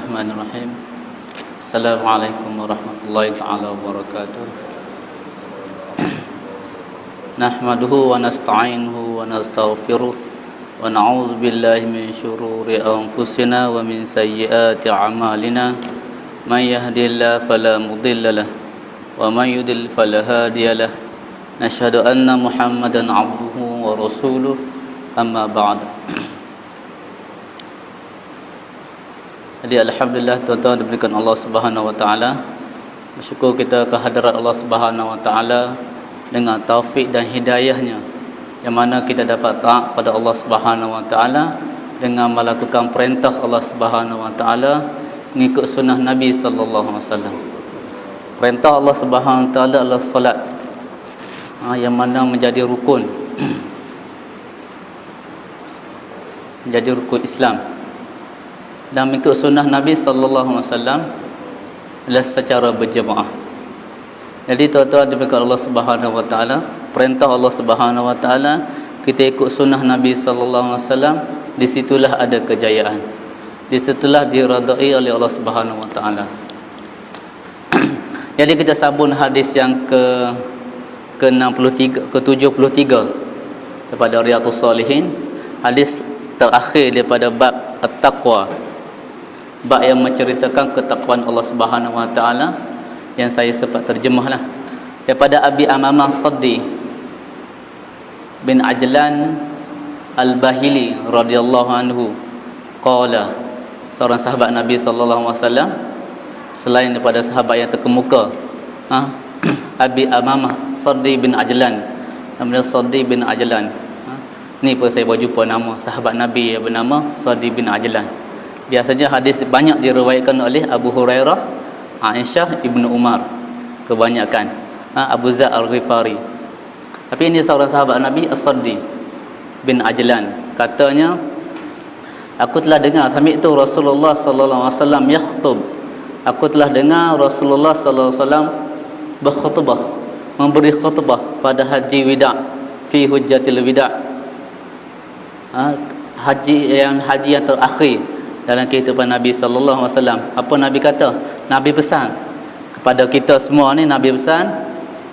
Bismillahirrahmanirrahim. Assalamualaikum warahmatullahi taala wabarakatuh. Nahmaduhu wa nasta'inuhu wa nastaghfiruh wa na'udzu billahi min syururi anfusina wa min sayyiati a'malina. May yahdihillahu fala mudilla lahu wa may yudlil fala hadiya lahu. Nashhadu anna Muhammadan 'abduhu wa rasuluh. Amma ba'd. Jadi alhamdulillah tuan-tuan diberikan Allah Subhanahu wa taala. Bersyukur kita ke hadirat Allah Subhanahu wa taala dengan taufik dan hidayahnya, yang mana kita dapat taat pada Allah Subhanahu wa taala dengan melakukan perintah Allah Subhanahu wa taala, mengikut sunnah Nabi sallallahu alaihi wasallam. Perintah Allah Subhanahu wa taala adalah solat, yang mana menjadi rukun menjadi rukun Islam, dan mengikut sunnah Nabi sallallahu alaihi wasallam adalah secara berjemaah. Jadi tuan-tuan diberikan Allah Subhanahu wa taala, perintah Allah Subhanahu wa taala, kita ikut sunnah Nabi sallallahu alaihi wasallam, di situlah ada kejayaan. Di situlah diridai oleh Allah Subhanahu wa taala. Jadi kita sambung hadis yang ke-63 ke-73 daripada Riyadhus Shalihin, hadis terakhir daripada bab at-taqwa, bab yang menceritakan ketakwaan Allah Subhanahu wa taala, yang saya sempat terjemahlah, daripada Abi Amamah Saddi bin Ajlan Al-Bahili radhiyallahu anhu qala, seorang sahabat Nabi sallallahu alaihi wasallam selain daripada sahabat yang terkemuka, Abi Amamah Saddi bin Ajlan, namanya Saddi bin Ajlan. Ni pun saya baru jumpa nama sahabat Nabi yang bernama Saddi bin Ajlan. Biasanya hadis banyak diriwayatkan oleh Abu Hurairah, Aisyah, Ibnu Umar kebanyakan, Abu Zar Al-Ghifari. Tapi ini seorang sahabat Nabi, As-Saddi bin Ajlan, katanya, aku telah dengar, sami'tu Rasulullah sallallahu alaihi wasallam yakhutub, aku telah dengar Rasulullah sallallahu alaihi wasallam berkhutbah, memberi khutbah pada haji wida' fi hujjatil wida', haji yang terakhir dalam kehidupan Nabi sallallahu alaihi wasallam. Apa Nabi kata? Nabi pesan kepada kita semua ni, Nabi pesan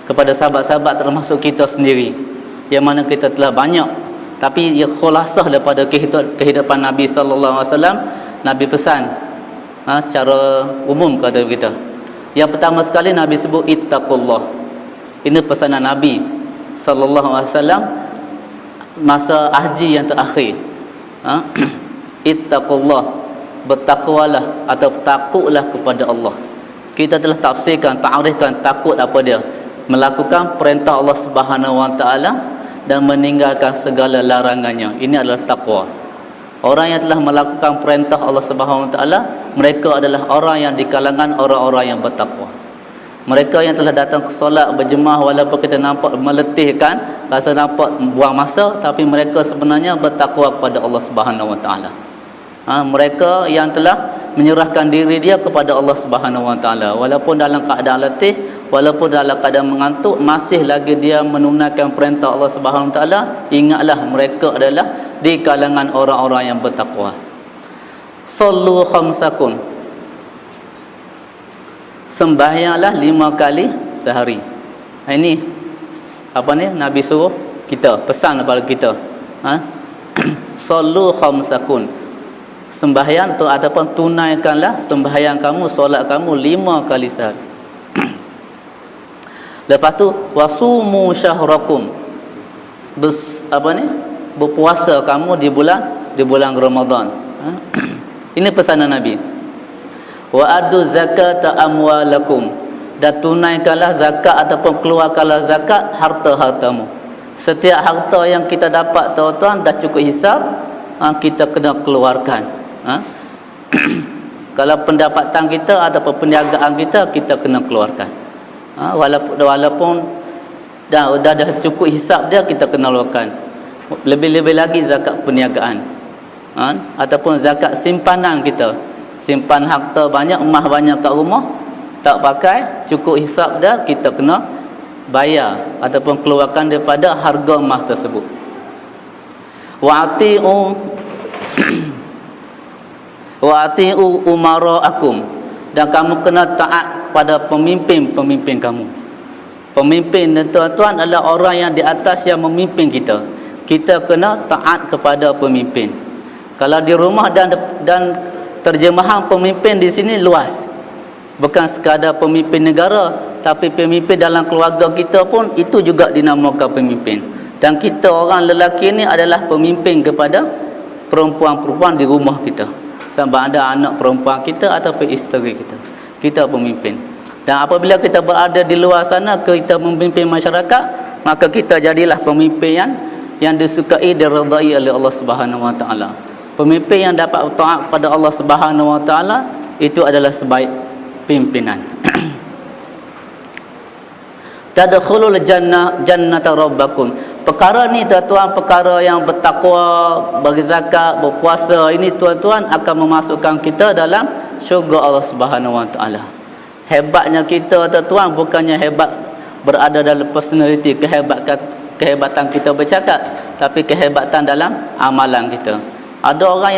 kepada sahabat-sahabat termasuk kita sendiri, yang mana kita telah banyak, tapi ia khulasah daripada kehidupan Nabi sallallahu alaihi wasallam. Nabi pesan secara umum kata kita. Yang pertama sekali Nabi sebut ittaqullah. Ini pesanan Nabi sallallahu alaihi wasallam masa haji yang terakhir. Ittaqullah, bertakwalah atau takutlah kepada Allah. Kita telah tafsirkan, ta'rifkan takut apa dia? Melakukan perintah Allah Subhanahu wa taala dan meninggalkan segala larangannya. Ini adalah takwa. Orang yang telah melakukan perintah Allah Subhanahu wa taala, mereka adalah orang yang di kalangan orang-orang yang bertakwa. Mereka yang telah datang ke solat berjemaah, walaupun kita nampak meletihkan, rasa nampak buang masa, tapi mereka sebenarnya bertakwa kepada Allah Subhanahu wa taala. Mereka yang telah menyerahkan diri dia kepada Allah Subhanahu wa taala, walaupun dalam keadaan letih, walaupun dalam keadaan mengantuk, masih lagi dia menunaikan perintah Allah Subhanahu wa taala. Ingatlah, mereka adalah di kalangan orang-orang yang bertakwa. Sallu khamsakum, sembahyanglah 5 kali sehari. Ini apa ni Nabi suruh kita, pesan kepada kita. Sallu khamsakum, sembahyang tu ataupun tunaikanlah sembahyang kamu, solat kamu 5 kali sehari. Lepas tu wasumu syahrakum, berpuasa kamu di bulan Ramadan. Ini pesanan Nabi. Wa adu zakata amwalakum, dan tunaikanlah zakat ataupun keluarkanlah zakat harta-hartamu. Setiap harta yang kita dapat, tuan-tuan, dah cukup hisap, kita kena keluarkan. Kalau pendapatan kita ataupun perniagaan kita, kita kena keluarkan. Walaupun dah cukup hisap dia, kita kena keluarkan. Lebih-lebih lagi zakat perniagaan, ataupun zakat simpanan kita. Simpan harta banyak, emas banyak kat rumah, tak pakai, cukup hisap dia, kita kena bayar ataupun keluarkan daripada harga emas tersebut. Wa ati'u umara'akum, dan kamu kena taat kepada pemimpin-pemimpin kamu. Pemimpin tuan-tuan adalah orang yang di atas yang memimpin kita. Kita kena taat kepada pemimpin. Kalau di rumah dan terjemahan pemimpin di sini luas. Bukan sekadar pemimpin negara, tapi pemimpin dalam keluarga kita pun itu juga dinamakan pemimpin. Dan kita orang lelaki ini adalah pemimpin kepada perempuan-perempuan di rumah kita. Sama ada anak perempuan kita ataupun isteri kita. Kita pemimpin. Dan apabila kita berada di luar sana, kita memimpin masyarakat, maka kita jadilah pemimpin yang disukai dan diridai oleh Allah Subhanahu Wa Taala. Pemimpin yang dapat taat kepada Allah Subhanahu Wa Taala itu adalah sebaik pimpinan. Tadkhulul jannata rabbakum. Perkara ni tuan-tuan, perkara yang bertakwa, berzakat, berpuasa, ini tuan-tuan akan memasukkan kita dalam syurga Allah Subhanahu Wa Taala. Hebatnya kita tuan-tuan bukannya hebat berada dalam personality, kehebatan kita bercakap, tapi kehebatan dalam amalan kita. Ada orang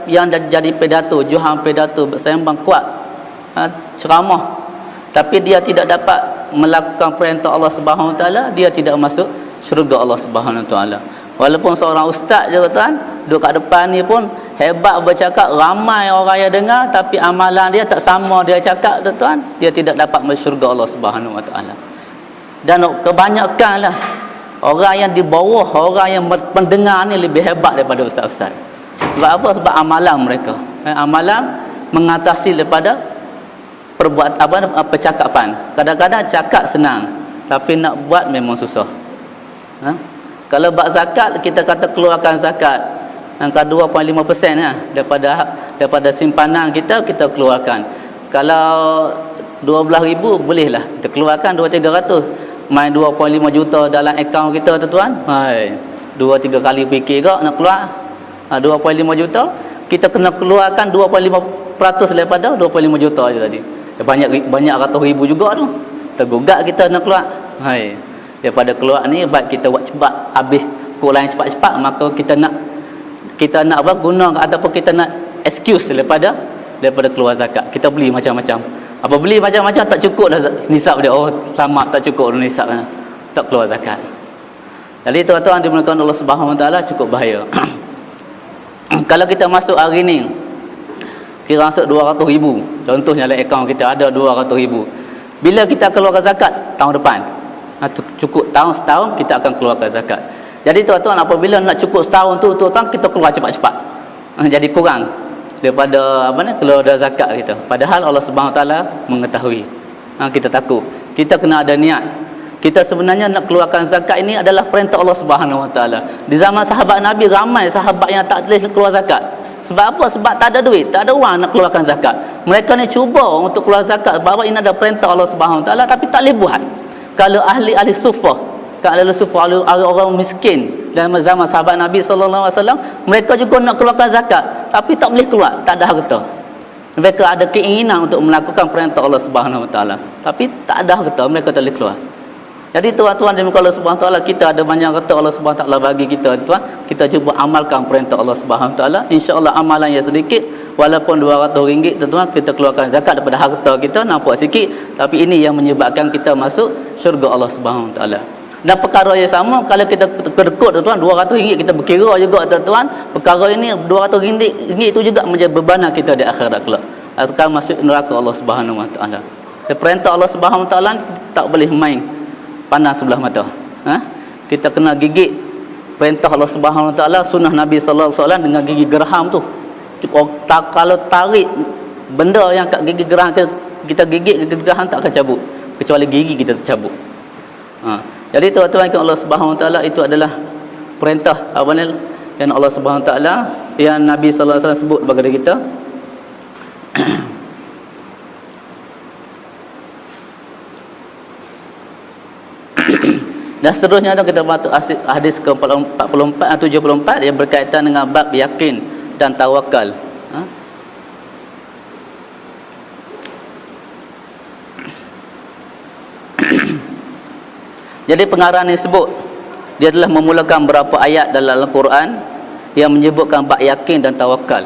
yang jadi pedato, juhang pedato, bersembang kuat, ceramah, tapi dia tidak dapat melakukan perintah Allah Subhanahu Wa Taala, dia tidak masuk syurga Allah Subhanahu Wa Taala. Walaupun seorang ustaz juga tuan, duduk kat depan ni pun hebat bercakap, ramai orang yang dengar, tapi amalan dia tak sama dia cakap tuan, dia tidak dapat masuk syurga Allah Subhanahu Wa Taala. Dan kebanyakanlah orang yang di bawah, orang yang pendengar ni lebih hebat daripada ustaz-ustaz. Sebab apa? Sebab amalan mereka. Amalan mengatasi daripada percakapan. Kadang-kadang cakap senang, tapi nak buat memang susah. Kalau bab zakat, kita kata keluarkan zakat angka 2.5% daripada simpanan kita keluarkan. Kalau 12,000 bolehlah kita keluarkan 2-300. Main 2.5 juta dalam akaun kita tuan-tuan, 2-3 kali fikir kau nak keluar 2.5 juta, kita kena keluarkan 2.5% daripada 2.5 juta je tadi. Banyak ratus ribu juga tu. Tergugat kita nak keluar. Daripada keluar ni baik kita buat cepat, habis kau lain cepat-cepat, maka kita nak apa guna ataupun kita nak excuse daripada keluar zakat. Kita beli macam-macam. Apa beli macam-macam tak cukup dah nisab dia. Oh, selamat tak cukup dah nisab dah. Tak keluar zakat. Jadi tuan-tuan dimulakan Allah Subhanahu Wa Taala cukup bahaya. Kalau kita masuk hari ni kira masuk 200,000, contohnya dalam akaun kita ada 200,000. Bila kita keluarkan zakat tahun depan, cukup setahun kita akan keluarkan zakat. Jadi tuan-tuan, apabila nak cukup setahun tu tuan-tuan, kita keluar cepat-cepat. Jadi kurang daripada keluar zakat kita. Padahal Allah Subhanahu Wa Taala mengetahui. Kita takut. Kita kena ada niat. Kita sebenarnya nak keluarkan zakat ini adalah perintah Allah Subhanahu Wa Taala. Di zaman sahabat Nabi, ramai sahabat yang tak boleh keluar zakat. Sebab apa? Sebab tak ada duit, tak ada wang nak keluarkan zakat. Mereka ni cuba untuk keluar zakat bahawa ini ada perintah Allah Subhanahu Wa Taala, tapi tak boleh buat. Kalau ahli sufah, orang miskin dalam zaman sahabat Nabi sallallahu alaihi wasallam, mereka juga nak keluarkan zakat, tapi tak boleh keluar, tak ada harta. Mereka ada keinginan untuk melakukan perintah Allah Subhanahu Wa Taala, tapi tak ada harta, mereka tak boleh keluar. Jadi tuan-tuan di muka Allah Subhanahu Wa Taala, kita ada banyak harta Allah Subhanahu Wa Taala bagi kita tuan, kita cuba amalkan perintah Allah Subhanahu Wa Taala. Insya-Allah amalan yang sedikit, walaupun RM200 tuan-tuan, kita keluarkan zakat daripada harta kita, nampak sikit, tapi ini yang menyebabkan kita masuk syurga Allah Subhanahu Wa Taala. Dan perkara yang sama, kalau kita kedekut tuan-tuan, RM200 kita berkira juga tuan-tuan, perkara ini RM200 itu juga menjadi bebanan kita di akhirat kelak. Akan masuk neraka Allah Subhanahu Wa Taala. Perintah Allah Subhanahu Wa Taala tak boleh main pandang sebelah mata. Kita kena gigit perintah Allah Subhanahu Wa Taala, sunnah Nabi sallallahu alaihi wasallam dengan gigi geraham tu. Kalau tarik benda yang kat gigi geraham kita gigit, gigi geraham tak akan cabut kecuali gigi kita tercabut. Jadi tuan-tuan yang Allah Subhanahu Wa Taala, itu adalah perintah yang Allah Subhanahu Wa Taala, yang Nabi sallallahu alaihi wasallam sebut kepada kita. Dan seterusnya kita masuk hadis ke-44 74 yang berkaitan dengan bab yakin dan tawakal. Jadi pengarang ini sebut, dia telah memulakan beberapa ayat dalam Al-Quran yang menyebutkan bab yakin dan tawakal.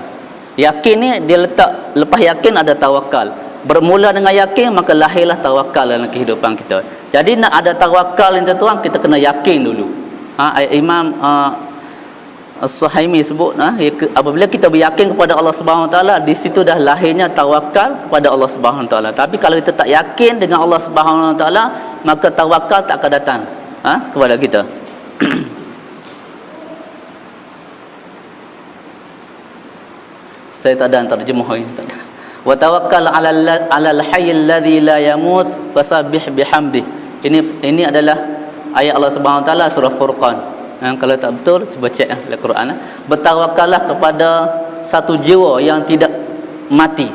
Yakin ni dia letak, lepas yakin ada tawakal. Bermula dengan yakin, maka lahirlah tawakal dalam kehidupan kita. Jadi nak ada tawakal ni tuan, kita kena yakin dulu. Imam As-Suhaimi sebut, apabila kita beryakin kepada Allah Subhanahu Wa Taala, di situ dah lahirnya tawakal kepada Allah Subhanahu Wa Taala. Tapi kalau kita tak yakin dengan Allah Subhanahu Wa Taala, maka tawakal tak akan datang kepada kita. Saya tak ada terjemah ini, tak ada. Wa tawakkal 'alal hayyil ladzi la yamut wasabbih bihamdih. Ini adalah ayat Allah Subhanahu Wa Taala surah Furqan. Kalau tak betul, cuba cek dalam Quran. Bertawakallah kepada satu jiwa yang tidak mati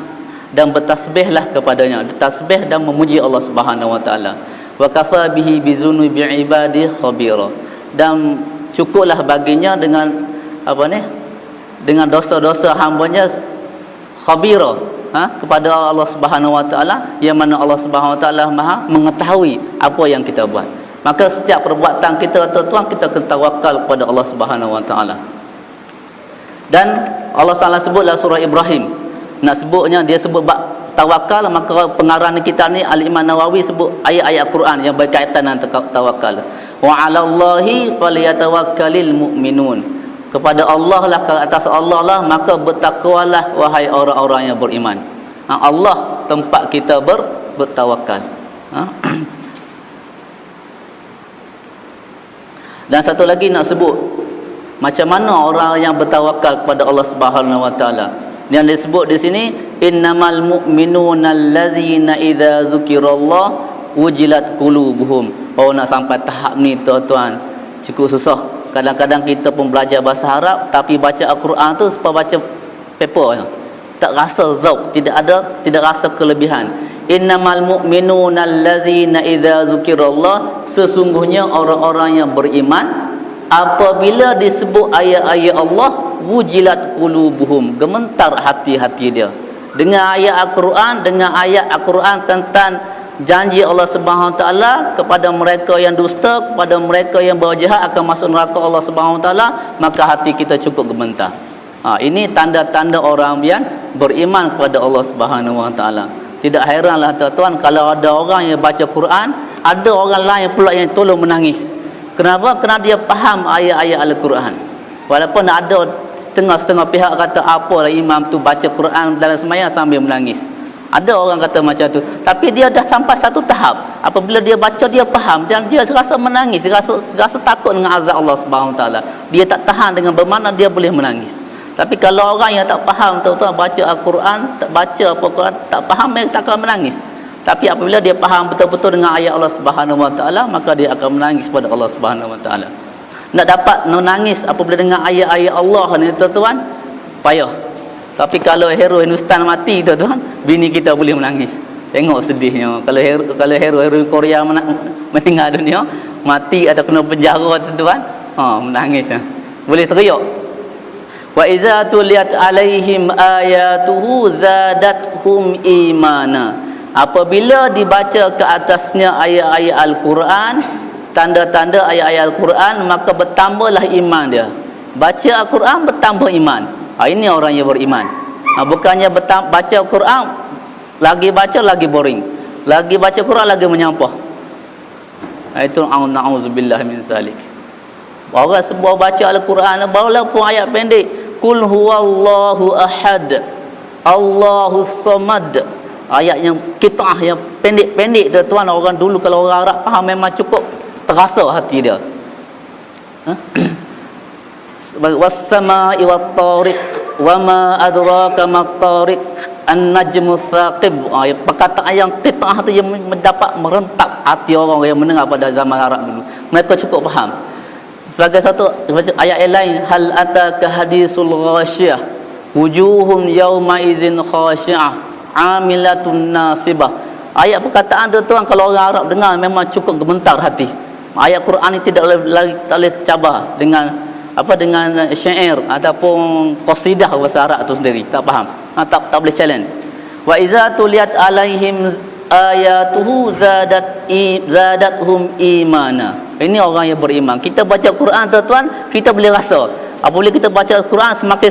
dan bertasbihlah kepadanya. Tasbih dan memuji Allah Subhanahu Wa Taala. Wa kafa bihi bizunubi ibadi khabira. Dan cukuplah baginya dengan dengan dosa-dosa hamba-Nya khabira, kepada Allah Subhanahu Wa Taala, yang mana Allah Subhanahu Wa Taala Maha mengetahui apa yang kita buat. Maka setiap perbuatan kita, tuan-tuan, kita kena tawakal kepada Allah Subhanahu Wa Taala. Dan Allah Taala sebutlah surah Ibrahim. Nak sebutnya, dia sebut bab tawakal, maka pengarang kita ni Al-Imam Nawawi sebut ayat-ayat Quran yang berkaitan dengan tawakal. Wa 'alallahi falyatawakkalul mu'minun. Kepada Allah lah, ke atas Allah lah, maka bertakwalah wahai orang-orang yang beriman. Allah tempat kita bertawakal. Dan satu lagi nak sebut macam mana orang yang bertawakal kepada Allah Subhanahu Wa Taala. Yang disebut di sini, innamal mu'minuna allazina idza zukirallah wujilat qulubuhum. Oh, nak sampai tahap ni tuan-tuan, cukup susah. Kadang-kadang kita pun belajar bahasa Arab, tapi baca Al-Quran tu seperti baca paper, tak rasa zauk, tidak rasa kelebihan. Innamal mu'minuna allazina idza zukirallah, sesungguhnya orang-orang yang beriman apabila disebut ayat-ayat Allah, wujilat qulubuhum, gemetar hati-hati dia dengan ayat Al-Quran, dengan ayat Al-Quran tentang janji Allah Subhanahu Wa Taala kepada mereka yang dusta, kepada mereka yang berjahat akan masuk neraka Allah Subhanahu Wa Taala, maka hati kita cukup gemetar. Ini tanda-tanda orang yang beriman kepada Allah Subhanahu Wa Taala. Tidak heranlah tuan-tuan kalau ada orang yang baca Quran, ada orang lain pula yang tolong menangis. Kenapa? Kerana dia faham ayat-ayat Al-Quran. Walaupun ada setengah-setengah pihak kata apalah imam tu baca Quran dalam sembahyang sambil menangis. Ada orang kata macam tu, tapi dia dah sampai satu tahap, apabila dia baca dia faham dan dia rasa menangis, rasa takut dengan azab Allah Subhanahu Wa Taala. Dia tak tahan dengan bermakna dia boleh menangis. Tapi kalau orang yang tak faham, tuan-tuan, baca Al-Quran, tak baca apa Quran, tak faham, dia tak akan menangis. Tapi apabila dia faham betul-betul dengan ayat Allah Subhanahu Wa Taala, maka dia akan menangis pada Allah Subhanahu Wa Taala. Nak dapat menangis apabila dengan ayat-ayat Allah ni, tuan-tuan, payah. Tapi kalau hero Hindustan mati, tuan-tuan, bini kita boleh menangis. Tengok sedihnya. Kalau hero Korea meninggal dunia, mati atau kena penjara, tuan-tuan, menangis. Boleh teriak. Wa iza tuliyat alaihim ayatuhu zadathum imana. Apabila dibaca ke atasnya ayat-ayat Al-Quran, tanda-tanda ayat-ayat Al-Quran, maka bertambahlah iman dia. Baca Al-Quran bertambah iman. Ini orang yang beriman. Bukannya baca Quran, lagi baca lagi boring, lagi baca Quran lagi menyampah. Itu na'udzubillah min zalik. Orang sebuah baca Al-Quran, walaupun ayat pendek, Qul huwallahu ahad, Allahus samad, ayat yang qit'ah yang pendek-pendek, tuan-tuan. Orang dulu kalau orang Arab faham memang cukup terasa hati dia. Was-sama'i wat-tariq wama adraka mat-tariq an-najmu thaqib. Perkataan yang qit'ah tu yang mendapat merentap hati orang yang mendengar pada zaman Arab dulu. Mereka cukup faham. Sebagai satu ayat yang lain, hal ataka hadisul ghasyiyah wujuhum yawma idzin khashi'ah amilatun nasibah. Ayat perkataan tu, tuan, kalau orang Arab dengar memang cukup gemetar hati. Ayat Quran ini tidak boleh cabar dengan dengan syair ataupun qasidah bahasa Arab tu sendiri, tak faham, tak boleh challenge. Wa iza tuliyat alaihim ayatuhu zadathum imana. Ini orang yang beriman. Kita baca Quran, tuan-tuan, kita boleh rasa Apabila kita baca Al-Quran semakin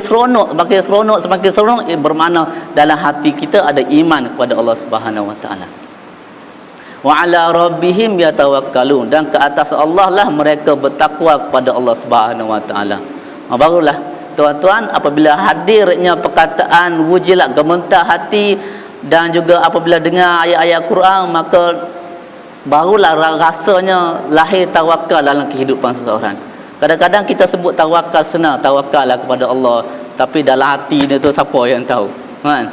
seronok, bermakna dalam hati kita ada iman kepada Allah Subhanahu Wa Taala. Wa ala rabbihim yatawakkalun, dan ke atas Allah lah mereka bertakwa kepada Allah Subhanahu Wa Taala. Barulah tuan-tuan, apabila hadirnya perkataan wujilat gemetar hati, dan juga apabila dengar ayat-ayat Quran, maka barulah rasanya lahir tawakal dalam kehidupan seseorang. Kadang-kadang kita sebut tawakal senang, tawakal lah kepada Allah, tapi dalam hati dia tu siapa yang tahu, kan?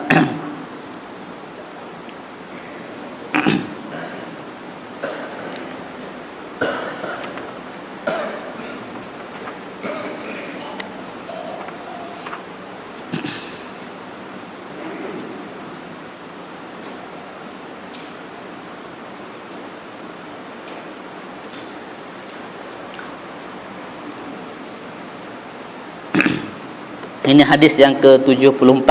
Ini hadis yang ke-74.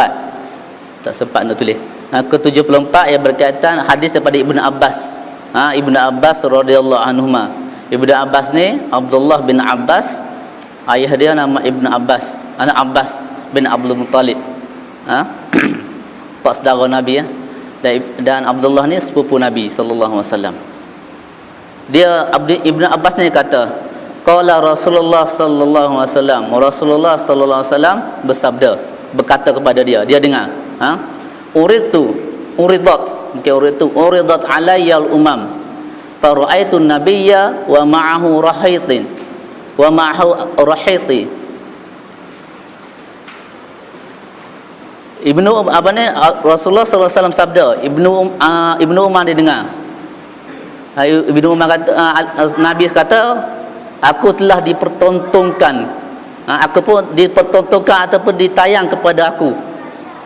Tak sempat nak tulis. Ke-74 yang berkaitan hadis daripada Ibnu Abbas. Ibnu Abbas radhiyallahu anhuma. Ibnu Abbas ni Abdullah bin Abbas, ayah dia nama Ibnu Abbas, anak Abbas bin Abdul Muttalib. Pak saudara Nabi ya. Dan Abdullah ni sepupu Nabi sallallahu alaihi wasallam. Dia Ibnu Abbas ni kata, qala Rasulullah sallallahu alaihi wasallam, Rasulullah sallallahu alaihi wasallam bersabda, berkata kepada dia dengar, uridat alayya al-umam fa ra'aitu an-nabiyya wa ma'ahu rahaitin wa ma'ahu rahiti. Rasulullah sallallahu alaihi wasallam sabda, Ibnu Umar dia dengar. Ibnu Umar kata, Nabi kata, aku telah dipertontonkan, aku pun dipertontonkan ataupun ditayang kepada aku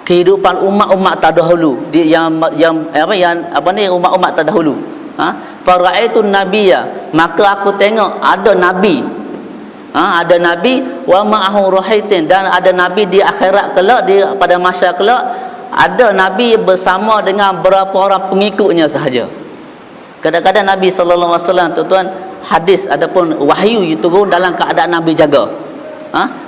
kehidupan umat-umat terdahulu, umat-umat terdahulu. Fara'aitun nabiyya, maka aku tengok ada nabi, ada nabi wa ma'ahu rahaitin, dan ada nabi di akhirat kelak, pada masyarakat kelak ada nabi bersama dengan berapa orang pengikutnya sahaja. Kadang-kadang Nabi sallallahu alaihi wasallam, tuan-tuan, hadis ataupun wahyu turun dalam keadaan Nabi jaga.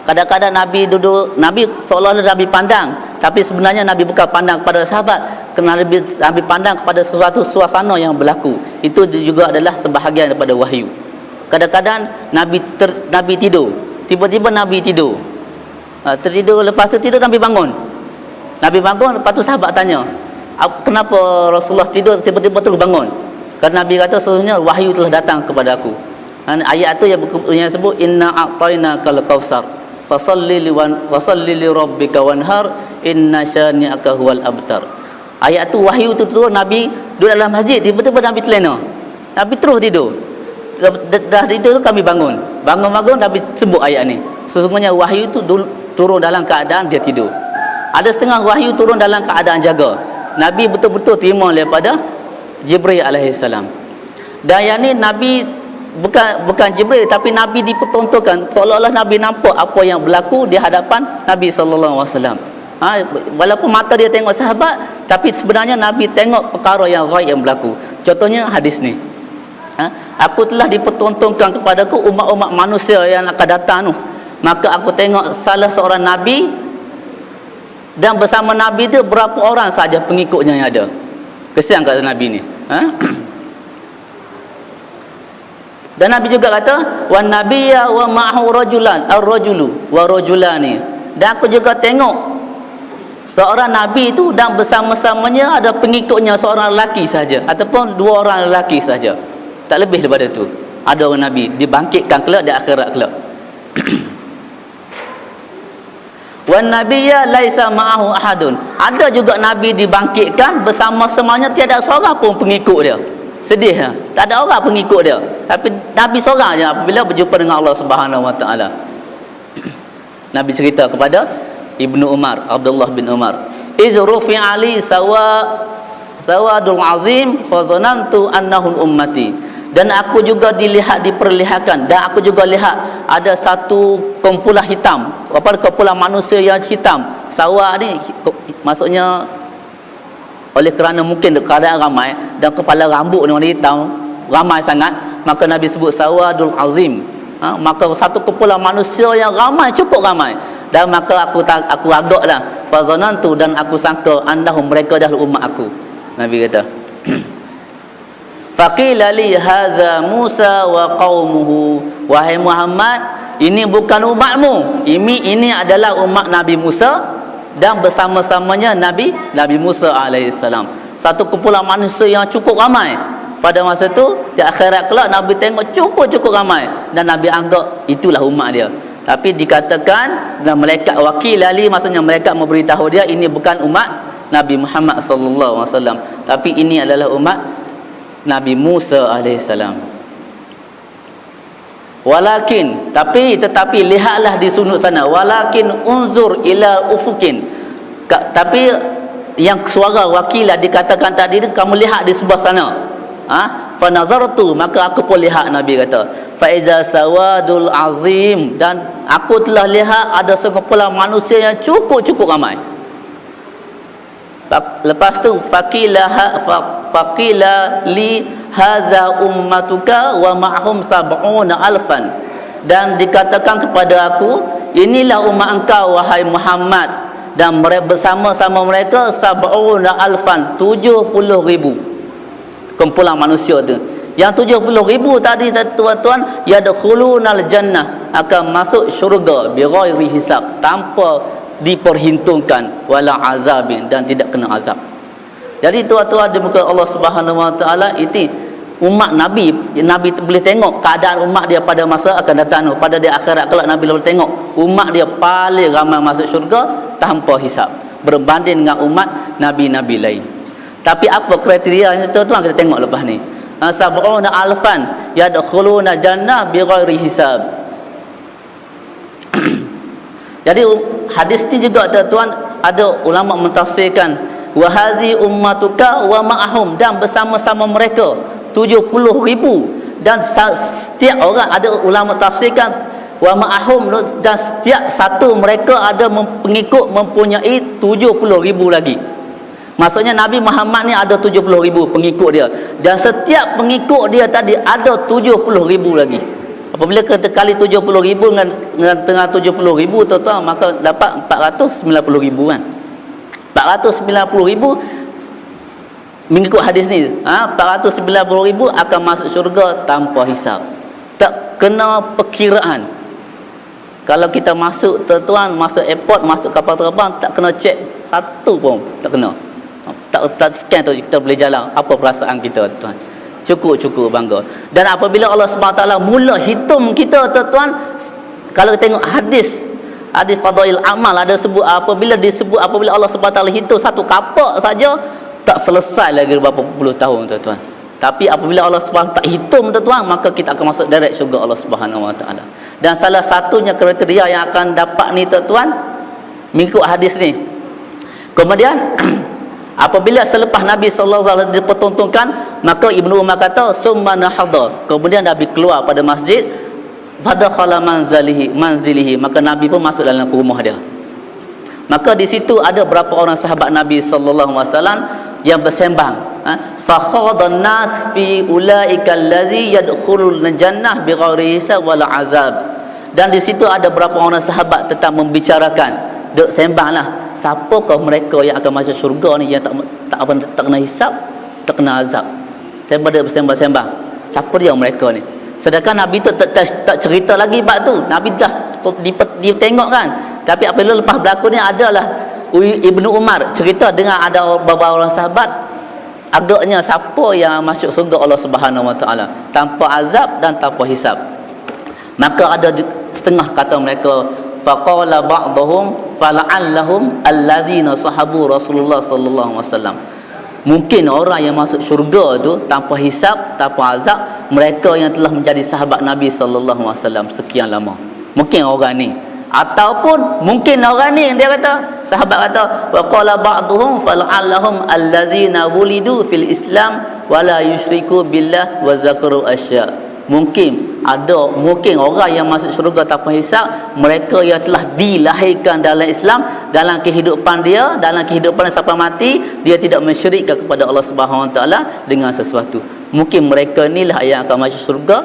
Kadang-kadang Nabi duduk, Nabi seolah-olah Nabi pandang, tapi sebenarnya Nabi bukan pandang kepada sahabat, kerana Nabi pandang kepada sesuatu suasana yang berlaku. Itu juga adalah sebahagian daripada wahyu. Kadang-kadang Nabi tidur, tiba-tiba Nabi tidur, tertidur, lepas tu tidur Nabi bangun. Lepas tu sahabat tanya, kenapa Rasulullah tidur tiba-tiba terus bangun? Kerana Nabi kata sesungguhnya wahyu telah datang kepada aku. Ayat tu yang sebut inna a'tainakal kautsar fasalli li rabbika wanhar inna syani'aka huwal abtar. Ayat tu wahyu tu turun, Nabi duduk dalam masjid, tiba-tiba Nabi terlena. Nabi terus tidur. Dah tidur kami bangun. Bangun Nabi sebut ayat ni. Sesungguhnya wahyu tu turun dalam keadaan dia tidur. Ada setengah wahyu turun dalam keadaan jaga. Nabi betul-betul terima daripada Jibril alaihissalam. Dan yang ni Nabi bukan Jibril, tapi Nabi dipertontonkan, seolah-olah Nabi nampak apa yang berlaku di hadapan Nabi sallallahu alaihi wasallam. Walaupun mata dia tengok sahabat, tapi sebenarnya Nabi tengok perkara yang ghaib yang berlaku. Contohnya hadis ni. Aku telah dipertontonkan kepadaku umat-umat manusia yang akan datang tu. Maka aku tengok salah seorang nabi, dan bersama nabi dia berapa orang saja pengikutnya yang ada. Kesian kata Nabi ni. Dan Nabi juga kata wan nabiyya wa ma'ahu rajulan ar-rajulu wa rajulani. Dan aku juga tengok seorang nabi itu dan bersama-samanya ada pengikutnya seorang lelaki saja ataupun dua orang lelaki saja. Tak lebih daripada itu. Ada orang nabi dibangkitkan kelak di akhirat kelak. Wan nabiyya laisa ma'ahu ahadun. Ada juga nabi dibangkitkan bersama-samanya tiada seorang pun pengikut dia. Sedih ya? Tak ada orang pengikut dia. Tapi nabi seorang je apabila berjumpa dengan Allah Subhanahu Wa Taala. Nabi cerita kepada Ibnu Umar, Abdullah bin Umar, izrufi ali sawadul azim fa zanantu annahu ummati. Dan aku juga diperlihatkan, dan aku juga lihat ada satu kumpulan hitam, kumpulan manusia yang hitam. Sawa ni maksudnya oleh kerana mungkin keadaan ramai dan kepala rambut ni warna hitam ramai sangat, maka Nabi sebut sawadul azim. Maka satu kumpulan manusia yang ramai, cukup ramai. Dan maka aku agaklah fazanantu, dan aku sangka annahum, mereka dah umat aku. Nabi kata faqila li hadza Musa wa qaumuhu, wahai Muhammad, ini bukan umatmu, ini adalah umat Nabi Musa dan bersama-samanya Nabi Musa alaihissalam. Satu kumpulan manusia yang cukup ramai. Pada masa tu di akhirat kelak Nabi tengok cukup ramai dan Nabi anggap itulah umat dia. Tapi dikatakan dan malaikat wakil ali, maksudnya malaikat memberitahu dia ini bukan umat Nabi Muhammad sallallahu alaihi wasallam, tapi ini adalah umat Nabi Musa alaihissalam. Walakin, tetapi lihatlah di sudut sana, walakin unzur ila ufukin. Tapi yang suara wakilah dikatakan tadi, kamu lihat di sebelah sana. Fa nazartu, maka aku pun lihat. Nabi kata fa iza sawadul azim, dan aku telah lihat ada sekumpulan manusia yang cukup ramai. Lepas tu faqila li haza ummatuka wa ma'hum sab'una alfan, dan dikatakan kepada aku, inilah umat engkau wahai Muhammad, dan mereka bersama-sama mereka sab'una alfan, 70,000 kumpulan manusia tu. Yang 70,000 tadi tuan-tuan, yadkhulunal jannah, akan masuk syurga bighairi hisab, tanpa diperhitungkan, wala azabin, dan tidak kena azab. Jadi tuan-tuan di muka Allah Subhanahu Wa Taala, itu umat Nabi boleh tengok keadaan umat dia pada masa akan datang, pada di akhirat kelak. Nabi boleh tengok umat dia paling ramai masuk syurga tanpa hisab berbanding dengan umat nabi-nabi lain. Tapi apa kriterianya tuan-tuan, kita tengok lepas ni. Sab'una alfan yadkhuluna jannah bighairi hisab. Jadi hadis ni juga tuan-tuan, ada ulama mentafsirkan wa hazi ummatuka wa ma'ahum, dan bersama-sama mereka 70,000, dan setiap orang, ada ulama tafsirkan wa ma'ahum, dan setiap satu mereka ada pengikut mempunyai 70,000 lagi. Maksudnya Nabi Muhammad ni ada 70,000 pengikut dia, dan setiap pengikut dia tadi ada 70,000 lagi. Apabila kita kali 70,000 dengan tengah 70,000 tuan-tuan, maka dapat 490,000 kan. 490,000 mengikut hadis ni, 490,000 akan masuk syurga tanpa hisab, tak kena perkiraan. Kalau kita masuk tuan-tuan, masuk airport, masuk kapal terbang, tak kena cek satu pun, tak kena. Tak scan tu kita boleh jalan. Apa perasaan kita tuan? Cukup bangga. Dan apabila Allah SWT mula hitung kita tuan, kalau kita tengok hadis fadail amal, ada sebut apabila Allah SWT hitung satu kapak saja, tak selesai lagi berapa puluh tahun tuan. Tapi apabila Allah SWT tak hitung tuan, maka kita akan masuk direct syurga Allah SWT. Dan salah satunya kriteria yang akan dapat ni tuan, mengikut hadis ni. Kemudian apabila selepas Nabi sallallahu alaihi wasallam dipertontonkan, maka Ibnu Umar kata summa nahadha, kemudian Nabi keluar pada masjid, fadakhala manzilihi, maka Nabi pun masuk dalam rumah dia. Maka di situ ada berapa orang sahabat Nabi sallallahu alaihi wasallam yang bersembang, fa khadan nas fi ulaika allazi yadkhulul jannah bighairi hisab wala azab. Dan di situ ada berapa orang sahabat tetap membicarakan, duk sembanglah, siapakah mereka yang akan masuk syurga ni, yang tak kena hisab, tak kena azab. Saya pada bersembang-sembang, siapa dia mereka ni? Sedangkan Nabi tu tak cerita lagi bab tu. Nabi dah dia tengok kan. Tapi apabila lepas berlaku ni, adalah Ibnu Umar cerita dengan ada beberapa orang sahabat, agaknya siapa yang masuk syurga Allah Subhanahu Wa Taala tanpa azab dan tanpa hisab. Maka ada setengah kata mereka, faqala ba'dhum fala'allahum allazina sahabu Rasulullah sallallahu alaihi wasallam. Mungkin orang yang masuk syurga tu tanpa hisab, tanpa azab, mereka yang telah menjadi sahabat Nabi sallallahu alaihi wasallam sekian lama. Mungkin orang ni, ataupun mungkin orang ni, dia kata, sahabat kata waqala ba'dhum fala'allahum allazina wulidu fil Islam wala yusyriku billah wa zakaru asya. Mungkin orang yang masuk syurga tanpa hisab, mereka yang telah dilahirkan dalam Islam, dalam kehidupan dia sampai mati, dia tidak mensyirikkan kepada Allah Subhanahu Wa Taala dengan sesuatu. Mungkin mereka inilah yang akan masuk syurga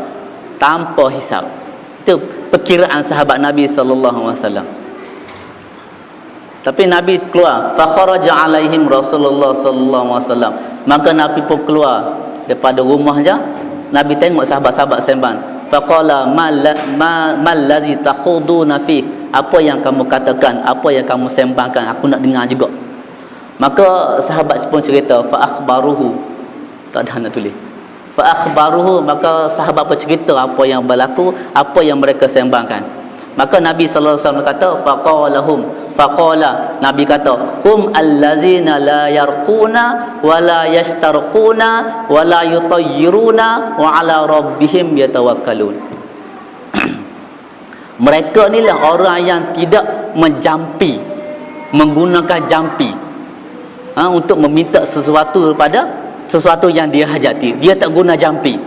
tanpa hisab. Itu perkiraan sahabat Nabi sallallahu alaihi wasallam. Tapi Nabi keluar, fa kharaja alaihim Rasulullah sallallahu alaihi wasallam. Maka Nabi pun keluar daripada rumahnya. Nabi tengok sahabat-sahabat sembang. Faqala mal ladzi takhuduna fi, apa yang kamu katakan, apa yang kamu sembangkan, aku nak dengar juga. Maka sahabat pun cerita, fa akhbaruhu, tak ada nak tulis, fa akhbaruhu, maka sahabat pun cerita apa yang berlaku, apa yang mereka sembangkan. Maka Nabi sallallahu alaihi wasallam kata, faqala, Nabi kata, hum allazina la yarquna wa la yashtarquna wa la yutayyiruna wa ala rabbihim yatawakkalun. Mereka ni lah orang yang tidak menjampi, menggunakan jampi untuk meminta sesuatu daripada sesuatu yang dia hajati. Dia tak guna jampi.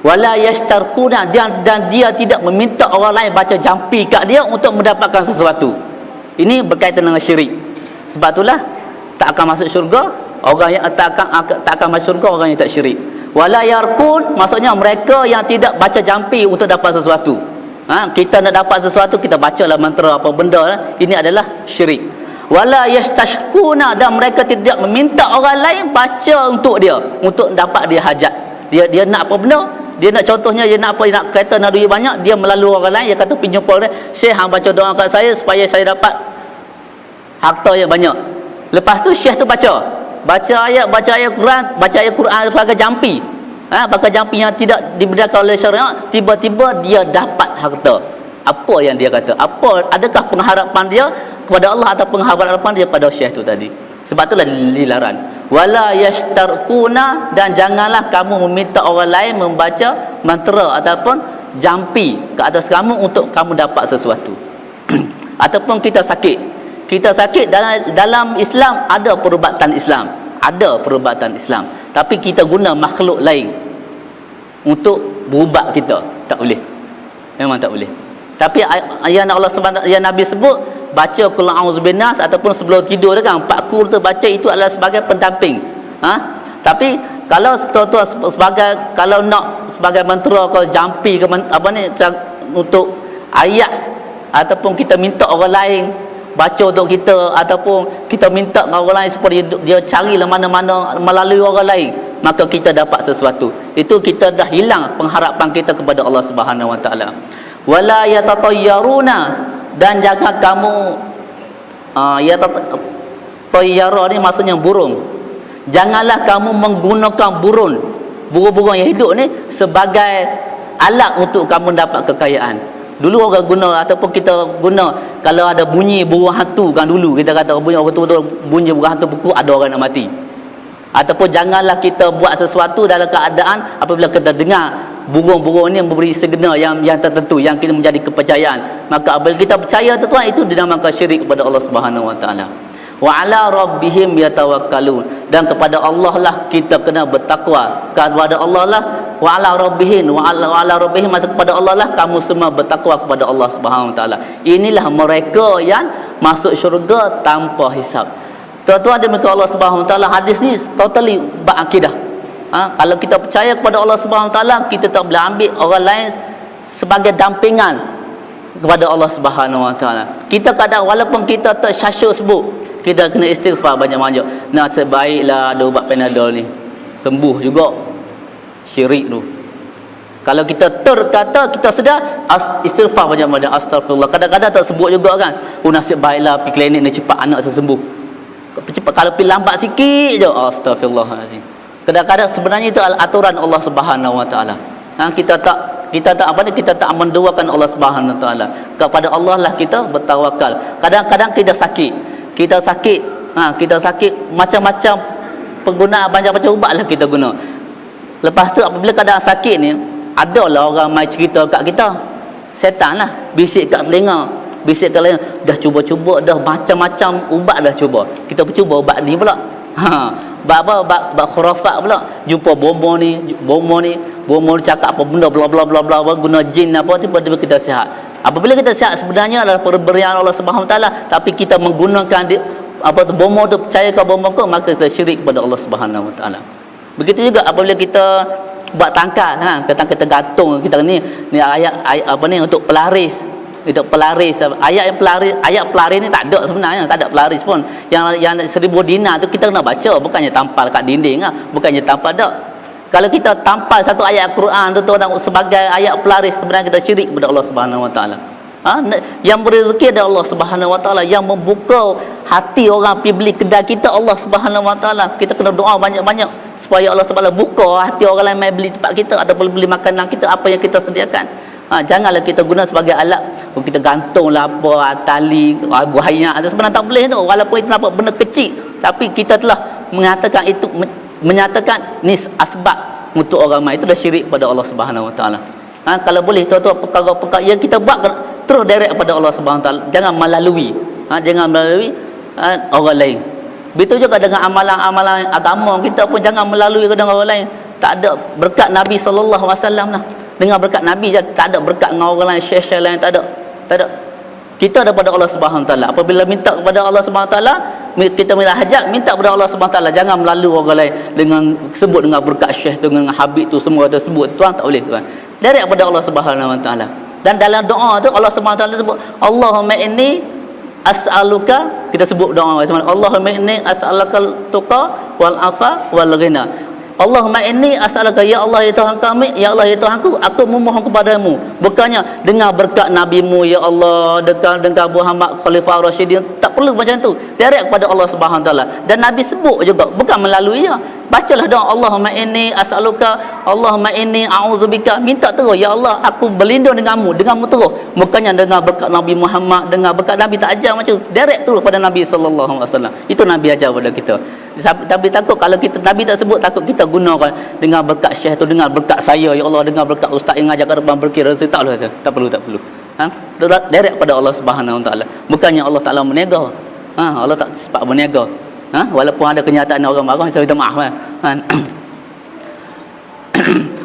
Wala yashtarquna, dan dia tidak meminta orang lain baca jampi kat dia untuk mendapatkan sesuatu. Ini berkaitan dengan syirik. Sebab itulah tak akan masuk syurga orang yang tak akan masuk syurga orang yang tak syirik. Wala yarqun, maksudnya mereka yang tidak baca jampi untuk dapat sesuatu. Kita nak dapat sesuatu, kita bacalah mantra apa benda, ini adalah syirik. Wala yastashquna, dan mereka tidak meminta orang lain baca untuk dia, untuk dapat dia hajat. Dia nak apa benda, dia nak, contohnya dia nak apa, dia nak kereta, nak duit banyak, dia melalui orang lain, dia kata pinjam orang lain, Syekh hang baca doa kat saya supaya saya dapat harta yang banyak. Lepas tu Syekh tu baca ayat Quran pakai jampi, pakai jampi yang tidak dibenarkan oleh syariat, tiba-tiba dia dapat harta. Apa yang dia kata? Adakah pengharapan dia kepada Allah atau pengharapan dia pada Syekh tu tadi? Sebab itulah dilarang. Wala yashtarquna, dan janganlah kamu meminta orang lain membaca mantra ataupun jampi ke atas kamu untuk kamu dapat sesuatu. Ataupun kita sakit dalam Islam ada perubatan Islam, tapi kita guna makhluk lain untuk berubat kita, tak boleh, memang tak boleh. Tapi yang Allah SWT, yang Nabi sebut, baca qul a'udzu binnas ataupun sebelum tidur kan, 4 qul tu baca, itu adalah sebagai pendamping. Tapi kalau kalau nak sebagai mantra, kalau jampi ke untuk ayat, ataupun kita minta orang lain baca untuk kita, ataupun kita minta orang lain supaya dia carilah mana-mana melalui orang lain, maka kita dapat sesuatu. Itu kita dah hilang pengharapan kita kepada Allah Subhanahu Wa Taala. Wala yatatayyaruna, dan jangan kamu yatatayyara ni maksudnya burung. Janganlah kamu menggunakan burung-burung yang hidup ni sebagai alat untuk kamu dapat kekayaan. Dulu orang guna, ataupun kita guna, kalau ada bunyi burung hantu kan, dulu kita kata bunyi orang tua bunyi burung hantu buku, ada orang nak mati. Ataupun janganlah kita buat sesuatu dalam keadaan apabila kita dengar burung-burung ni memberi signal yang tertentu, yang kita menjadi kepercayaan, maka apabila kita percaya tuan, itu dinamakan syirik kepada Allah Subhanahu Wa Taala. Wa ala rabbihim yatawakkalun, dan kepada Allah lah kita kena bertakwa. Kepada Allah lah, wa ala rabbihim, wa ala rabbihim, maksud kepada Allah lah kamu semua bertakwa kepada Allah Subhanahu Wa Taala. Inilah mereka yang masuk syurga tanpa hisab. Tuan-tuan demikian Allah Subhanahu Wa Taala, hadis ni totally berakidah. Kalau kita percaya kepada Allah Subhanahu Wa Taala, kita tak boleh ambil orang lain sebagai dampingan kepada Allah Subhanahu Wa Taala. Kita kadang walaupun kita tersyasyu sebut, kita kena istighfar banyak-banyak. Nak sebaiklah ada ubat Panadol ni, sembuh juga syirik tu. Kalau kita terkata, kita sedar, istighfar banyak-banyak, astagfirullah. Kadang-kadang tak sebut juga kan, nasib baiklah pergi klinik ni cepat anak saya sembuh. Cepat, kalau pergi lambat sikit je, astagfirullahalazim. Kadang-kadang sebenarnya itu aturan Allah Subhanahu Wa Taala. Kita tak menduakan Allah Subhanahu Wa Taala. Kepada Allah lah kita bertawakal. Kadang-kadang kita sakit macam-macam penggunaan, macam-macam ubat lah kita guna. Lepas tu apabila kadang sakit ni, adalah orang mai cerita kat kita, setan lah bisik kat telinga, dah cuba-cuba dah macam-macam ubat dah cuba. Kita cuba ubat ni pula. Bab khurafat pula. Jumpa bomo ni cakap apa benda bla bla bla bla, guna jin apa, tiba-tiba kita sihat. Apabila kita sihat sebenarnya adalah pemberian Allah Subhanahu Wa Taala, tapi kita menggunakan bomo tu, percaya ke bomo ke, maka kita syirik kepada Allah Subhanahu Wa Taala. Begitu juga apabila kita buat tangkal kita gantung kita ni ayat apa ni untuk pelaris, ayat pelaris ni tak ada sebenarnya, tak ada pelaris pun. Yang 1000 dinar tu kita kena baca, bukannya tampal kat dinding bukannya tampal dak. Kalau kita tampal satu ayat Quran tu sebagai ayat pelaris, sebenarnya kita syirik kepada Allah Subhanahu Wa Taala. Yang berezeki adalah Allah Subhanahu Wa Taala, yang membuka hati orang pergi beli kedai kita Allah Subhanahu Wa Taala. Kita kena doa banyak-banyak supaya Allah Subhanahu buka hati orang lain mai beli tempat kita ataupun beli makanan kita, apa yang kita sediakan. Janganlah kita guna sebagai alat kita gantunglah apa tali buaya, sebenarnya tak boleh tu, walaupun itu nampak benda kecil, tapi kita telah mengatakan itu, menyatakan ni asbab untuk orang lain, itu dah syirik pada Allah Subhanahu Wa Taala. Kalau boleh tuan-tuan, perkara-perkara yang kita buat terus direct pada Allah Subhanahu Wa Taala, jangan melalui orang lain. Begitu juga dengan amalan-amalan agama kita pun jangan melalui dengan orang lain. Tak ada berkat Nabi sallallahu alaihi wasallam lah. Dengan berkat Nabi je, tak ada berkat dengan orang lain, syekh-syekh lain, tak ada. Kita daripada Allah Subhanahu Wa Taala. Apabila minta kepada Allah Subhanahu Wa Taala, kita minta hajat, minta kepada Allah Subhanahu Wa Taala, jangan melalui orang lain dengan sebut dengan berkat syekh tu, dengan habib tu, semua tu sebut. Tuan tak boleh tuan. Direct kepada Allah Subhanahu Wa Taala. Dan dalam doa tu Allah Subhanahu Wa Taala sebut, Allahumma inni as'aluka, kita sebut doa macam mana? Allahumma inni as'alukal tuqa wal afa wal ghina. Allahumma inni as'aluka, ya Allah ya Tuhan kami, ya Allah ya Tuhanku, aku memohon kepadamu, bukannya dengan berkat nabimu ya Allah, dengan Muhammad Khalifah Rasyidin, tak perlu macam tu, direct kepada Allah Subhanahu Wa Taala. Dan Nabi sebut juga, bukan melalui ya. Bacalah doa Allahumma inni as'aluka, Allahumma inni a'udzubika, minta terus ya Allah aku berlindung denganmu terus, bukannya dengan berkat Nabi Muhammad, dengan berkat Nabi tak ajar macam tu, direct terus pada Nabi sallallahu alaihi wasallam. Itu Nabi ajar pada kita. Tapi takut kalau kita Nabi tak sebut, takut kita gunakan dengan berkat syekh tu, dengan berkat saya ya Allah, dengan berkat ustaz yang ngajar kat depan berkira, tak perlu. Tak perlu. Direct pada Allah Subhanahu Wa Taala. Bukannya Allah Taala berniaga. Allah tak sifat berniaga. Walaupun ada kenyataan orang marah, saya minta maaf kan.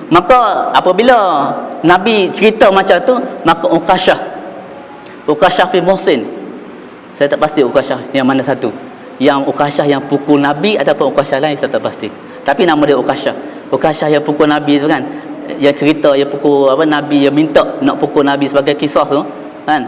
Maka apabila Nabi cerita macam tu, maka Uqasyah fi Muhsin, saya tak pasti Uqasyah yang mana satu, yang Uqasyah yang pukul Nabi ataupun Uqasyah lain, saya tak pasti, tapi nama dia Uqasyah yang pukul Nabi tu kan, yang cerita yang pukul Nabi, yang minta nak pukul Nabi sebagai kisah tu kan.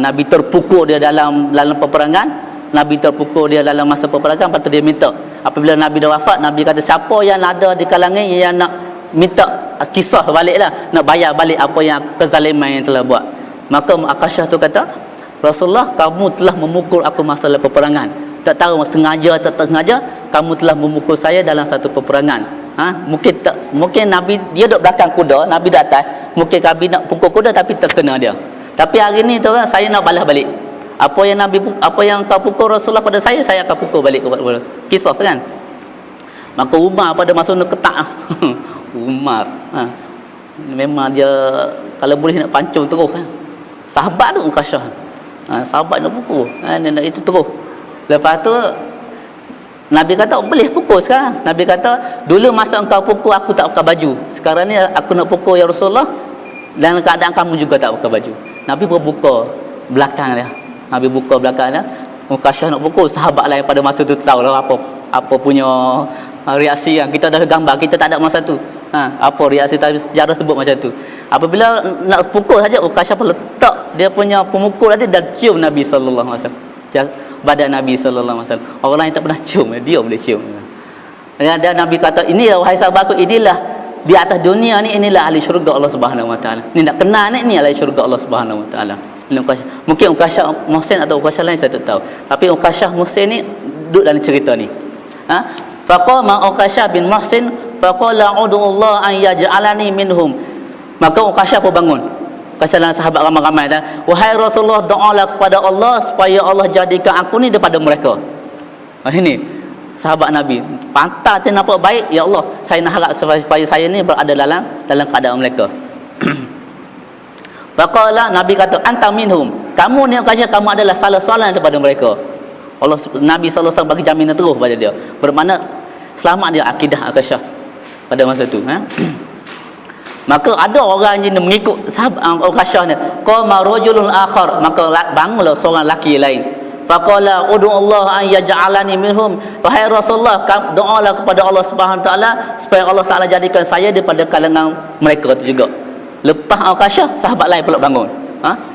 Nabi terpukul dia dalam peperangan, Nabi terpukul dia dalam masa peperangan, lepas tu dia minta. Apabila Nabi dah wafat, Nabi kata siapa yang ada di kalangan yang nak minta kisah baliklah, nak bayar balik apa yang kezaliman yang telah buat. Maka Uqasyah tu kata, Rasulullah, kamu telah memukul aku masa peperangan. Tak tahu sengaja atau tak sengaja, kamu telah memukul saya dalam satu peperangan. Mungkin Nabi dia duduk belakang kuda, Nabi di atas, mungkin Nabi nak pukul kuda tapi terkena dia. Tapi hari ni tu saya nak balas balik. Apa yang kau pukul Rasulullah pada saya akan pukul balik kepada Rasul. Kisah kan. Maka Umar pada masa tu ketak. Umar memang dia kalau boleh nak pancung terus sahabat tu Uqasyah. Sahabat nak pukul itu terus. Lepas tu Nabi kata boleh pukul sekarang. Nabi kata dulu masa engkau pukul aku tak pakai baju, sekarang ni aku nak pukul ya Rasulullah dan keadaan kamu juga tak pakai baju. Nabi pun buka belakang dia. Nabi buka belakang dia, Uqasyah nak pukul, sahabat lain pada masa tu tahu lah apa punya reaksi yang kita dah gambar, kita tak ada masa tu. Apa reaksi, tapi sejarah sebut macam tu. Apabila nak pukul saja, Uqasyah pun letak dia punya pemukul tadi dan cium Nabi sallallahu alaihi wasallam, badan Nabi sallallahu alaihi wasallam. Orang lain tak pernah cium, dia boleh cium. Dan Nabi kata, inilah wahai sahabatku, inilah di atas dunia ni, inilah ahli syurga Allah Subhanahu Wa Taala. Ni nak kenal ni ahli syurga Allah Subhanahu Wa Taala. Mungkin Uqasyah Muhsin atau Uqasyah lain saya tak tahu, tapi Uqasyah Muhsin ni duduk dalam cerita ni. Faqama Uqasyah bin Muhsin faqala ud'ullah an yaj'alani minhum. Maka Uqasyah pun bangun. Uqasyah dan sahabat ramai-ramai dan, wahai Rasulullah, doalah kepada Allah supaya Allah jadikan aku ni daripada mereka. Ini sahabat Nabi pantas dia nampak baik, ya Allah saya nak harap supaya saya ni berada dalam keadaan mereka. Faqala, Nabi kata anta minhum, kamu ni Uqasyah, kamu adalah salah seorang daripada mereka. Nabi sallallahu alaihi wasallam bagi jaminan terus pada dia, bermakna selamat dia akidah Uqasyah pada masa tu. Maka ada orang yang mengikut sahabat Uqasyah ni, qama rajulun akhar, maka bangunlah seorang lelaki lain. Faqala ud'u Allah an yaj'alani minhum. Wahai Rasulullah, doalah kepada Allah Subhanahu wa taala supaya Allah Taala jadikan saya daripada kalangan mereka tu juga. Lepas Uqasyah, sahabat lain pula bangun.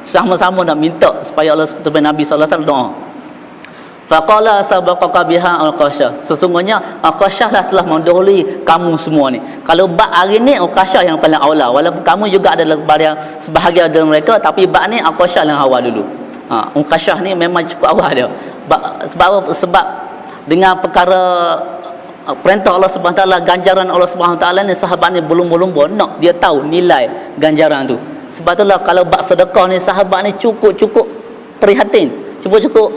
Sama-sama nak minta supaya Allah Nabi sallallahu alaihi wasallam doa. Faqala sabaqaka biha Uqasyah. Sesungguhnya Uqasyah lah telah mendahului kamu semua ni. Kalau bab hari ni Uqasyah yang paling awal, walaupun kamu juga adalah sebahagian dari mereka, tapi bab ni Uqasyah yang awal dulu. Uqasyah ni memang cukup awal dia. Sebab dengan perkara perintah Allah Subhanahu taala, ganjaran Allah Subhanahu taala ni, sahabat ni berlumba-lumba nak dia tahu nilai ganjaran tu. Sebab itulah kalau bab sedekah ni, sahabat ni cukup prihatin, cukup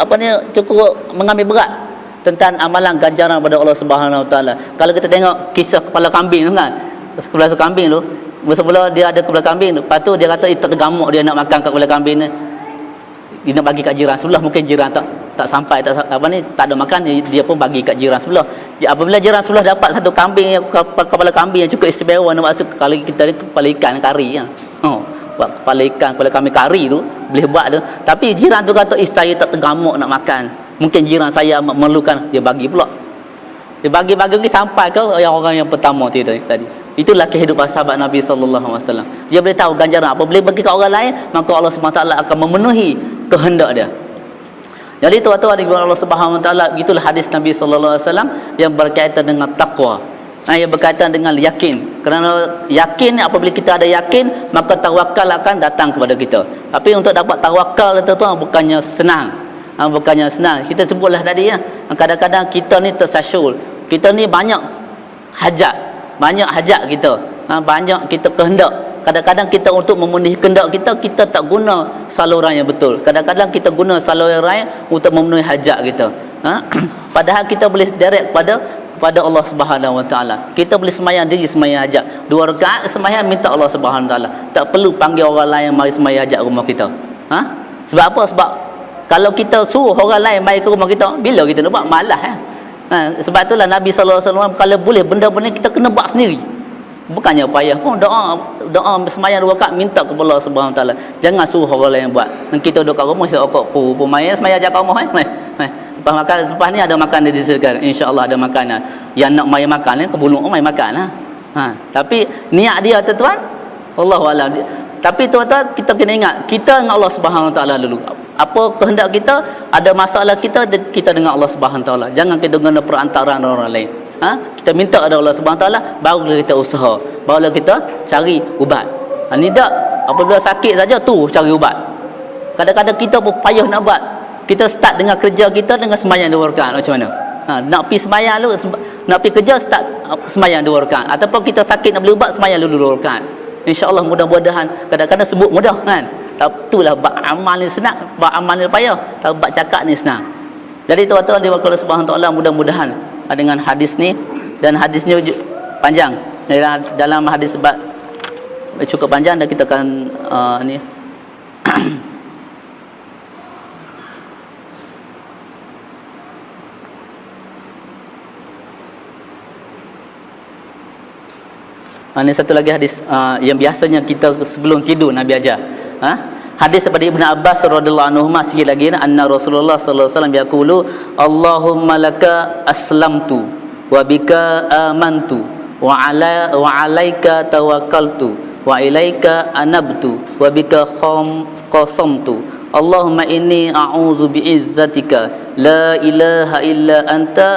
mengambil berat tentang amalan ganjaran pada Allah Subhanahu taala. Kalau kita tengok kisah kepala kambing tu kan, kepala kambing tu, mula dia ada kepala kambing tu, lepas tu dia kata tergamuk dia nak makan kat kepala kambing ni, dia nak bagi kat jiran sebelah. Mungkin jiran tak sampai, tak ada makan, dia pun bagi kat jiran sebelah. Apabila jiran sebelah dapat satu kambing, kepala kambing yang cukup istimewa, maksud kalau kita ni kepala ikan kari buat kepala ikan, kepala kambing kari tu boleh buat tu. Tapi jiran tu kata saya tak tergamuk nak makan, mungkin jiran saya memerlukan, dia bagi pula. Dia bagi sampai ke orang yang pertama tadi. Itulah kehidupan sahabat Nabi sallallahu alaihi wasallam. Dia boleh tahu ganjaran apa boleh bagi ke orang lain, maka Allah Subhanahu taala akan memenuhi kehendak dia. Jadi tuan-tuan dengan Allah Subhanahu taala, gitulah hadis Nabi sallallahu alaihi wasallam yang berkaitan dengan takwa. Yang berkaitan dengan yakin. Kerana yakin, apabila kita ada yakin, maka tawakal akan datang kepada kita. Tapi untuk dapat tawakal, tuan-tuan, bukannya senang. Bukannya senang. Kita sebutlah tadi ya. Kadang-kadang kita ni tersasul. Kita ni banyak hajat kita. Banyak kita kehendak. Kadang-kadang kita untuk memenuhi kehendak kita tak guna saluran yang betul. Kadang-kadang kita guna saluran lain untuk memenuhi hajat kita. Padahal kita boleh direct kepada Allah Subhanahu wa taala. Kita boleh sembahyang diri, sembahyang hajat. 2 rakaat sembahyang minta Allah Subhanahu wa taala. Tak perlu panggil orang lain mari sembahyang hajat rumah kita. Sebab apa? Sebab kalau kita suruh orang lain mari ke rumah kita, bila kita nak buat? Malas sebab itulah Nabi sallallahu alaihi wasallam kalau boleh benda-benda kita kena buat sendiri. Bukannya payah pun doa sembahyang 2 rakaat minta kepada Allah Subhanahu wa taala. Jangan suruh orang lain buat. Kita duduk kat rumah sembahyang hajat kat rumah lepas ni ada makanan disediakan, insya-Allah ada makanan. Yang nak mai makan ni kebulung mai makan tapi niat dia tuan-tuan wallahu alam. Tapi tuan-tuan kita kena ingat, kita dengan Allah Subhanahu wa taala dulu. Apa kehendak kita, ada masalah kita dengan Allah Subhanahu wa taala. Jangan kita guna perantaraan orang lain. Kita minta kepada Allah Subhanahu wa taala, baru kita usaha, baru kita cari ubat. Ni tak apabila sakit saja tu cari ubat. Kadang-kadang kita pun payah nak buat. Kita start dengan kerja kita dengan sembahyang 2 rakaat macam mana? Nak pergi sembahyang dulu, nak pergi kerja start sembahyang 2 rakaat, ataupun kita sakit nak beli ubat sembahyang dulu 2 rakaat. Insya-Allah mudah-mudahan. Kadang-kadang sebut mudah kan. Itulah bab amal ni senang, bab amal ni payah, tapi bab cakap ni senang. Jadi tuan-tuan di Allah Subhanahu taala, mudah-mudahan dengan hadis ni, dan hadis ni panjang. Dalam hadis sebab cukup panjang, dan kita akan ni ini satu lagi hadis yang biasanya kita sebelum tidur Nabi ajar. Hadis daripada Ibnu Abbas radhiyallahu anhu, sikit lagi, anna Rasulullah sallallahu alaihi wasallam yaqulu Allahumma laka aslamtu wa bika amantu wa alaika tawakkaltu wa ilaika anabtu wa bika qasamtu. Allahumma inni a'udzu bi'izzatika la ilaha illa anta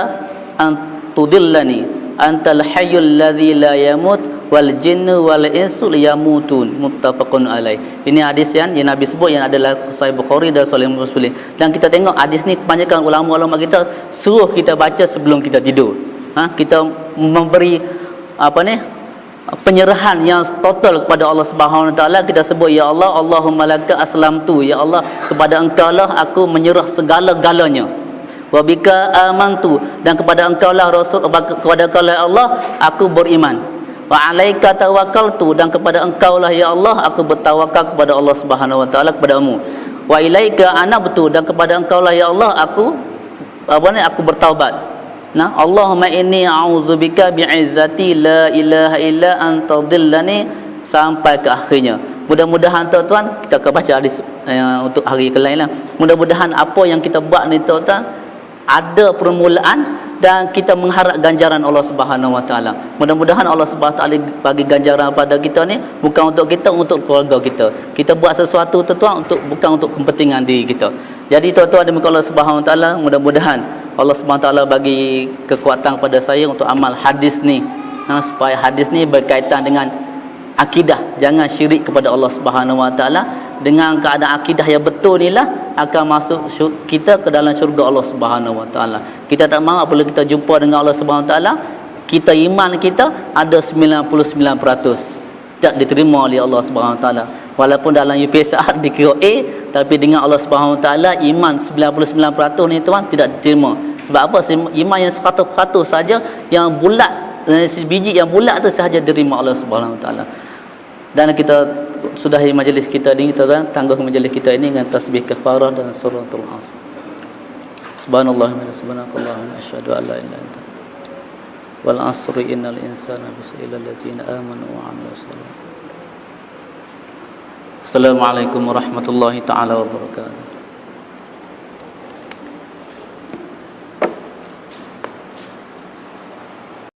an tudillani antal hayyul ladzi la yamut wal jinnu wal insu yamutun, muttafaqun alaih. Ini hadis yang Nabi sebut, yang adalah Sahih Bukhari dan Sahih Muslim. Dan kita tengok hadis ni kebanyakan ulama-ulama kita suruh kita baca sebelum kita tidur. Kita memberi penyerahan yang total kepada Allah Subhanahu wa taala. Kita sebut, ya Allah, Allahumma laka aslamtu, ya Allah, kepada Engkau lah aku menyerah segala-galanya. Wa bika amantu, dan kepada Engkau lah Rasul, kepada Engkau lah Allah aku beriman. Wa alaika tawakkaltu, dan kepada Engkau lah ya Allah aku bertawakal kepada Allah Subhanahu wa taala, kepadamu. Wa ilaika anabtu, dan kepada Engkau lah ya Allah aku bertaubat. Allahumma inni a'udzubika bi'izzati la ilaha illa anta dhillani, sampai ke akhirnya. Mudah-mudahan tuan-tuan kita akan baca hadis untuk hari ke lain lah. Mudah-mudahan apa yang kita buat ni tuan-tuan ada permulaan dan kita mengharap ganjaran Allah Subhanahu Wa Taala. Mudah-mudahan Allah Subhanahu Wa Taala bagi ganjaran pada kita ni bukan untuk kita, untuk keluarga kita. Kita buat sesuatu tuan-tuan bukan untuk kepentingan diri kita. Jadi tuan-tuan demikian Allah Subhanahu Wa Taala, mudah-mudahan Allah Subhanahu Wa Taala bagi kekuatan pada saya untuk amal hadis ni. Supaya hadis ni berkaitan dengan akidah, jangan syirik kepada Allah Subhanahu Wa Taala. Dengan keadaan akidah yang betul inilah akan masuk kita ke dalam syurga Allah Subhanahu Wa Taala. Kita tak mahu apabila kita jumpa dengan Allah Subhanahu Wa Taala, kita iman kita ada 99% tak diterima oleh Allah Subhanahu Wa Taala. Walaupun dalam UPSR dikira A, tapi dengan Allah Subhanahu Wa Taala iman 99% ni tuan tidak diterima. Sebab apa? Iman yang 100% saja yang bulat, biji yang bulat tu sahaja diterima Allah Subhanahu Wa Taala. Dan kita sudahi majlis kita ni, kita tangguh majlis kita ini dengan tasbih kafarah dan suratul asr. Subhanallah wa subhanakallahumma asyhadu an la ilaha illa anta wal asri innal insana lafi ladzina amanu wa 'amilus salihati. Assalamualaikum warahmatullahi taala wabarakatuh.